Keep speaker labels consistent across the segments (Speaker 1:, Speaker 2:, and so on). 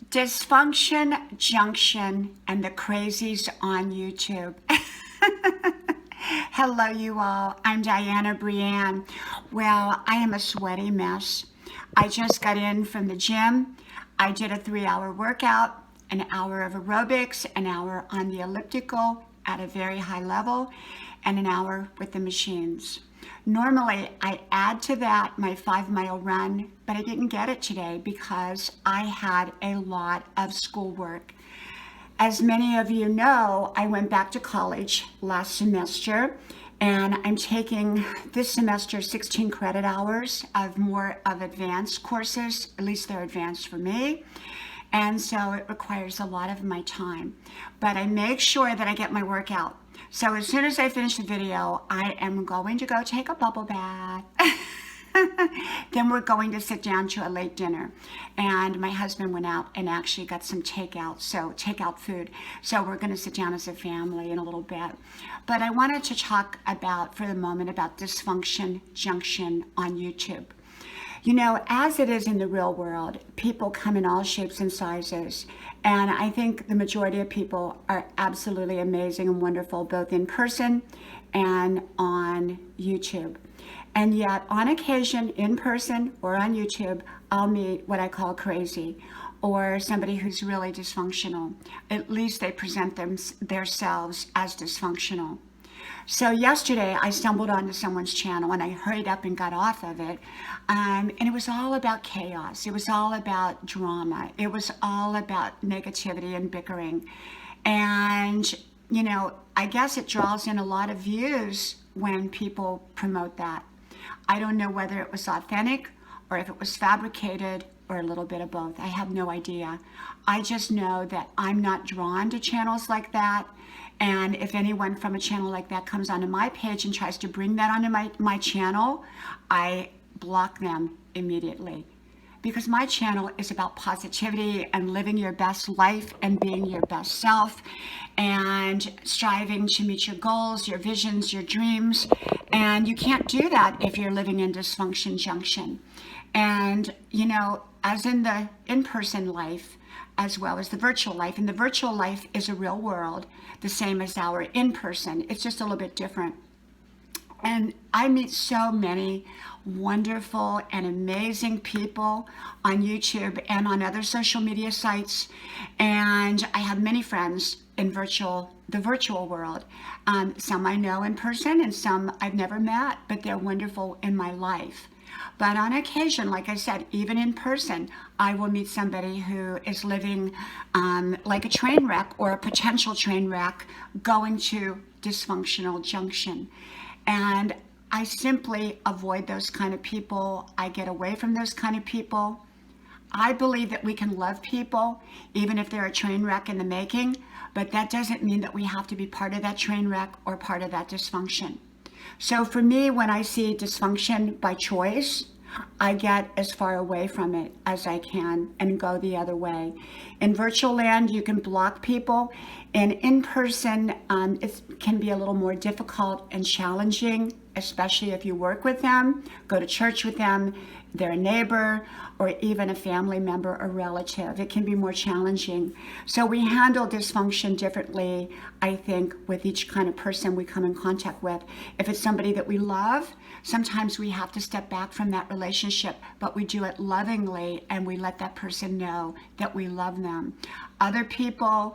Speaker 1: Dysfunction, Junction, and the crazies on YouTube. Hello, you all. I'm Diana Brienne. Well, I am a sweaty mess. I just got in from the gym. I did a 3-hour workout, an hour of aerobics, an hour on the elliptical at a very high level, and an hour with the machines. Normally, I add to that my 5-mile run, but I didn't get it today because I had a lot of schoolwork. As many of you know, I went back to college last semester, and I'm taking this semester 16 credit hours of more of advanced courses. At least they're advanced for me. And so it requires a lot of my time. But I make sure that I get my workout. So as soon as I finish the video, I am going to go take a bubble bath. Then we're going to sit down to a late dinner. And my husband went out and actually got some takeout food. So we're going to sit down as a family in a little bit. But I wanted to talk about, for the moment, about Dysfunction, Junction on YouTube. You know, as it is in the real world, people come in all shapes and sizes. And I think the majority of people are absolutely amazing and wonderful, both in person and on YouTube. And yet, on occasion, in person or on YouTube, I'll meet what I call crazy, or somebody who's really dysfunctional. At least they present themselves as dysfunctional. So yesterday I stumbled onto someone's channel and I hurried up and got off of it. And it was all about chaos. It was all about drama. It was all about negativity and bickering. And, you know, I guess it draws in a lot of views when people promote that. I don't know whether it was authentic or if it was fabricated or a little bit of both. I have no idea. I just know that I'm not drawn to channels like that. And if anyone from a channel like that comes onto my page and tries to bring that onto my channel, I block them immediately. Because my channel is about positivity and living your best life and being your best self and striving to meet your goals, your visions, your dreams. And you can't do that if you're living in dysfunction junction. And, you know, as in the in-person life, as well as the virtual life. And the virtual life is a real world, the same as our in-person. It's just a little bit different. And I meet so many wonderful and amazing people on YouTube and on other social media sites. And I have many friends in the virtual world. Some I know in person and some I've never met, but they're wonderful in my life. But on occasion, like I said, even in person, I will meet somebody who is living like a train wreck or a potential train wreck going to dysfunctional junction. And I simply avoid those kind of people. I get away from those kind of people. I believe that we can love people, even if they're a train wreck in the making, but that doesn't mean that we have to be part of that train wreck or part of that dysfunction. So for me, when I see dysfunction by choice, I get as far away from it as I can and go the other way. In virtual land, you can block people. And in person, it can be a little more difficult and challenging, especially if you work with them, go to church with them, they're a neighbor, or even a family member or relative. It can be more challenging. So we handle dysfunction differently, I think, with each kind of person we come in contact with. If it's somebody that we love, sometimes we have to step back from that relationship, but we do it lovingly and we let that person know that we love them. Other people,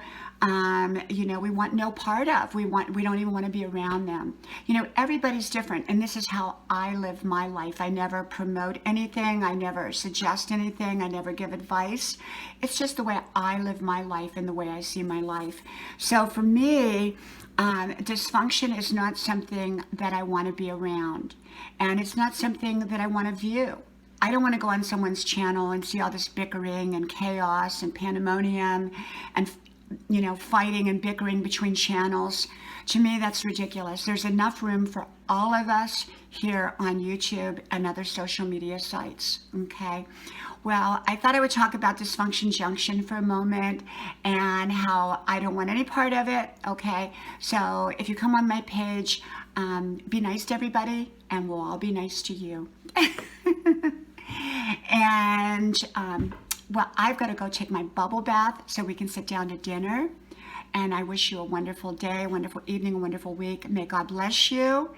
Speaker 1: you know, we want no part of. We don't even want to be around them. You know, everybody's different, and this is how I live my life. I never promote anything. I never suggest anything. I never give advice. It's just the way I live my life and the way I see my life. So for me, dysfunction is not something that I want to be around, and it's not something that I want to view. I don't want to go on someone's channel and see all this bickering and chaos and pandemonium and, you know, fighting and bickering between channels. To me, that's ridiculous. There's enough room for all of us here on YouTube and other social media sites, okay? Well, I thought I would talk about Dysfunction Junction for a moment and how I don't want any part of it, okay? So if you come on my page, be nice to everybody and we'll all be nice to you. And Well, I've got to go take my bubble bath so we can sit down to dinner. And I wish you a wonderful day, a wonderful evening, a wonderful week. May God bless you.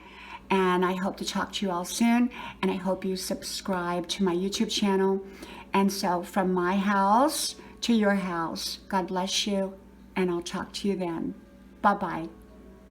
Speaker 1: And I hope to talk to you all soon. And I hope you subscribe to my YouTube channel. And so from my house to your house, God bless you. And I'll talk to you then. Bye-bye.